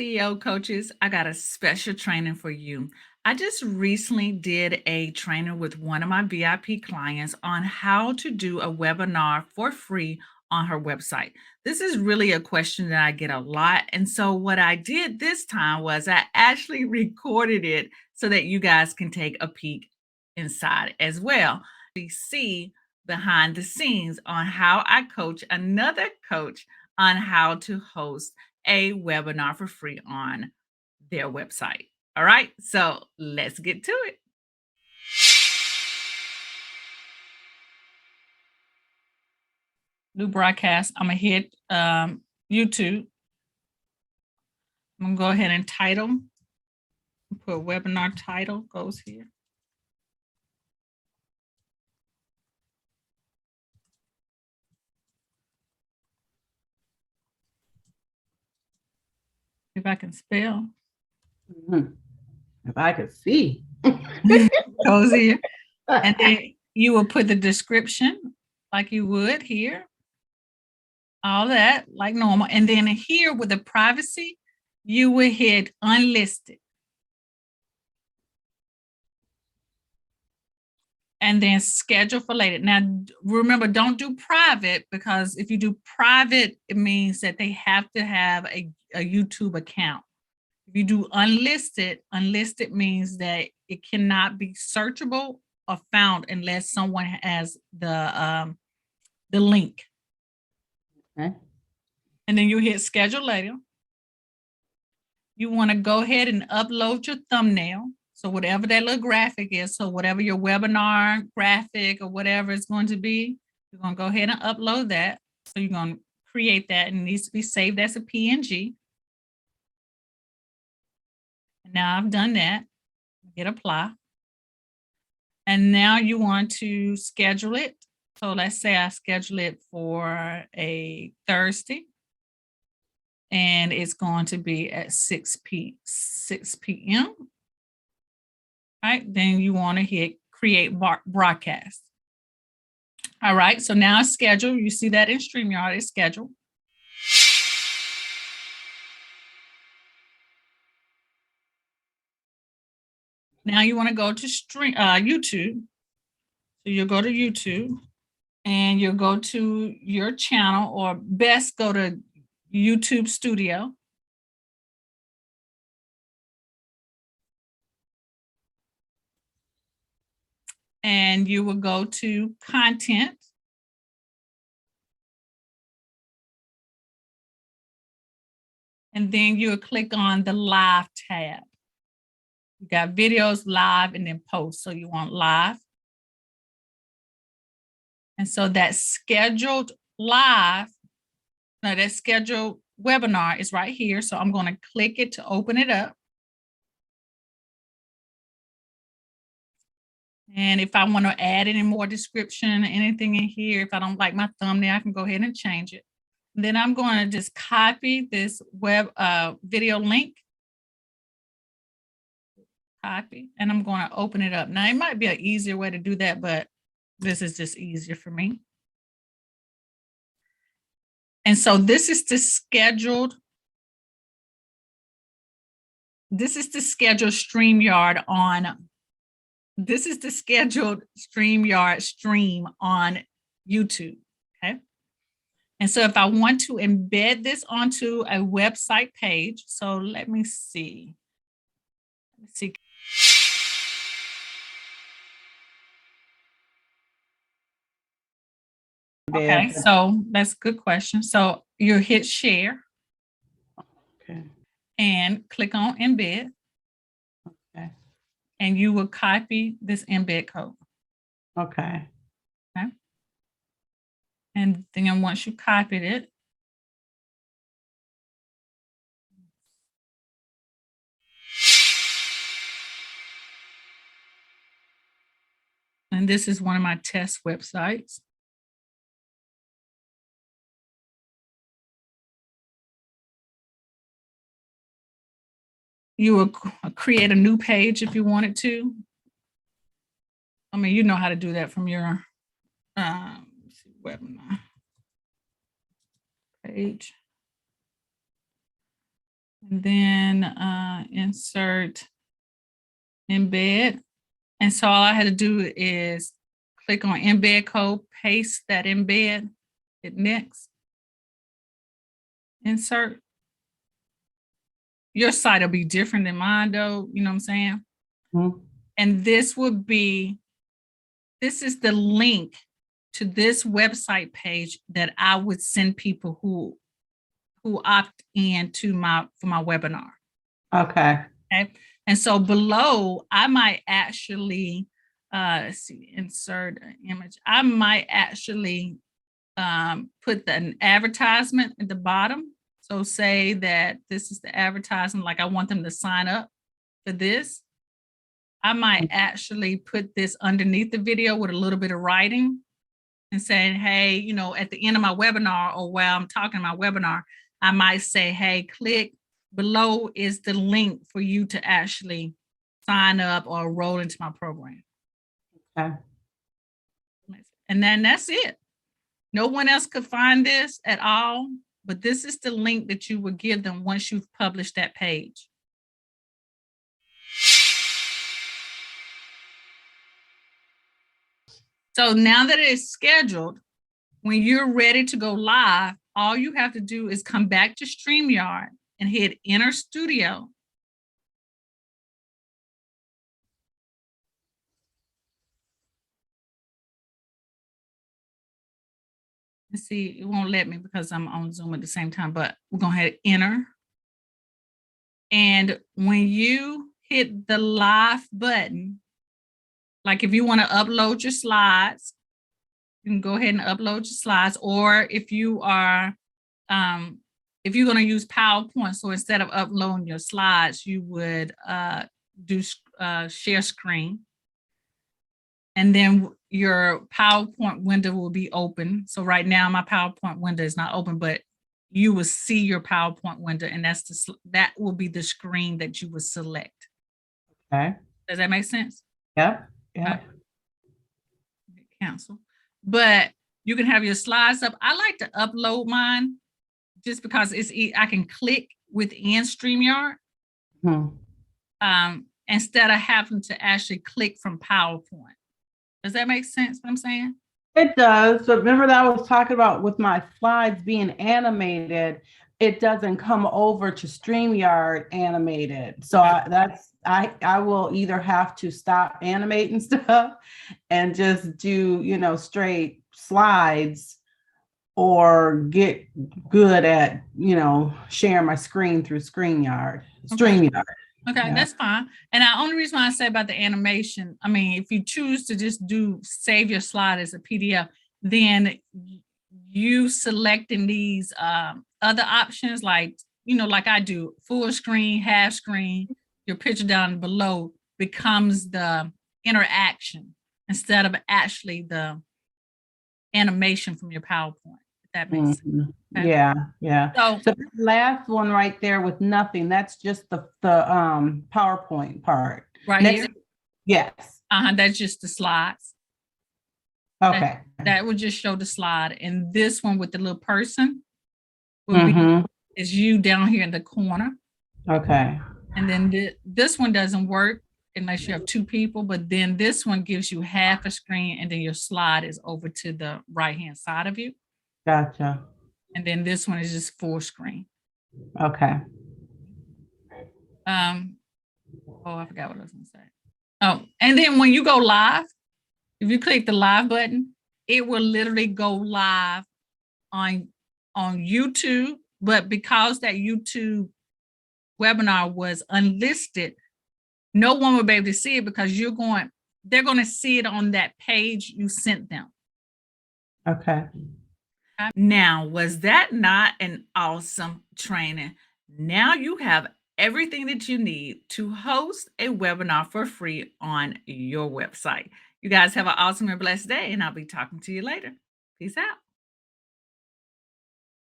CEO coaches, I got a special training for you. I just recently did a training with one of my VIP clients on how to do a webinar for free on her website. This is really a question that I get a lot. And so, what I did this time was I actually recorded it so that you guys can take a peek inside as well. We see behind the scenes on how I coach another coach on how to host a webinar for free on their website. All right, so let's get to it. New broadcast. I'm gonna hit YouTube. I'm gonna go ahead and title. Put webinar title goes here. If I can spell. If I could see. Goes here. And then you will put the description like you would here. All that like normal. And then here with the privacy, you will hit unlisted. And then schedule for later. Now, remember, don't do private, because if you do private, it means that they have to have a YouTube account. If you do unlisted, unlisted means that it cannot be searchable or found unless someone has the link. Okay. And then you hit schedule later. You want to go ahead and upload your thumbnail. So whatever that little graphic is, so whatever your webinar graphic or whatever it's going to be, you're going to go ahead and upload that. So you're going to create that, and it needs to be saved as a PNG. And now I've done that. Hit apply. And now you want to schedule it. So let's say I schedule it for a Thursday, and it's going to be at 6 p.m. Right, then you want to hit create broadcast. All right, so now it's scheduled. You see that in StreamYard, it's scheduled. Now you want to go to YouTube. So you'll go to YouTube and you'll go to your channel, or best go to YouTube Studio. And you will go to content. And then you'll click on the live tab. You got videos, live, and then post. So you want live. And so that scheduled live, now that scheduled webinar is right here. So I'm going to click it to open it up. And if I want to add any more description, anything in here, if I don't like my thumbnail, I can go ahead and change it. And then I'm going to just copy this video link. Copy, and I'm going to open it up. Now, it might be an easier way to do that, but this is just easier for me. And so this is the scheduled. This is the scheduled StreamYard on. This is the scheduled StreamYard stream on YouTube. Okay. And so if I want to embed this onto a website page, so let me see. Let's see. Okay, so that's a good question. So you hit share. Okay. And click on embed. Okay. And you will copy this embed code. Okay. Okay. And then once you copied it, and this is one of my test websites. You will create a new page if you wanted to. I mean, you know how to do that from your webinar page. and then insert embed. And so all I had to do is click on embed code, paste that embed, hit next, insert. Your site will be different than mine though, you know what I'm saying? Mhm. And this is the link to this website page that I would send people who opt in to for my webinar. Okay. Okay. And so below, I might actually let's see, insert an image. I might actually put an advertisement at the bottom. So say that this is the advertisement, like I want them to sign up for this. I might actually put this underneath the video with a little bit of writing and saying, hey, you know, at the end of my webinar or while I'm talking my webinar, I might say, hey, click below is the link for you to actually sign up or enroll into my program. Okay. And then that's it. No one else could find this at all, but this is the link that you would give them once you've published that page. So now that it's scheduled, when you're ready to go live, all you have to do is come back to StreamYard and hit Enter Studio. Let's see, it won't let me because I'm on Zoom at the same time, but we're going to hit Enter. And when you hit the live button, like if you want to upload your slides, you can go ahead and upload your slides. Or if you are, if you're going to use PowerPoint, so instead of uploading your slides, you would do share screen. And then your PowerPoint window will be open. So right now my PowerPoint window is not open, but you will see your PowerPoint window, and that will be the screen that you would select. Okay. Does that make sense? Yep. Yep. Cancel. But you can have your slides up. I like to upload mine just because I can click within StreamYard instead of having to actually click from PowerPoint. Does that make sense what I'm saying? It does. But remember that I was talking about with my slides being animated, it doesn't come over to StreamYard animated. So I will either have to stop animating stuff and just do, you know, straight slides, or get good at, you know, sharing my screen through StreamYard. Okay, Yeah. that's fine. And the only reason why I say about the animation, I mean, if you choose to just save your slide as a PDF, then you selecting these other options, like, you know, like I do, full screen, half screen, your picture down below becomes the interaction instead of actually the animation from your PowerPoint, if that makes sense. Okay. Yeah, yeah. So So this last one right there with nothing, that's just the PowerPoint part. right Next, here, yes. that's just the slides. Okay. That would just show the slide. And this one with the little person will be is you down here in the corner. Okay. And then this one doesn't work unless you have two people, but then this one gives you half a screen, and then your slide is over to the right-hand side of you. Gotcha. And then this one is just full screen. Okay. Oh, I forgot what I was gonna say. Oh, and then when you go live, if you click the live button, it will literally go live on YouTube. But because that YouTube webinar was unlisted, no one will be able to see it because they're going to see it on that page you sent them. Okay. Now, was that not an awesome training? Now you have everything that you need to host a webinar for free on your website. You guys have an awesome and blessed day, and I'll be talking to you later. Peace out.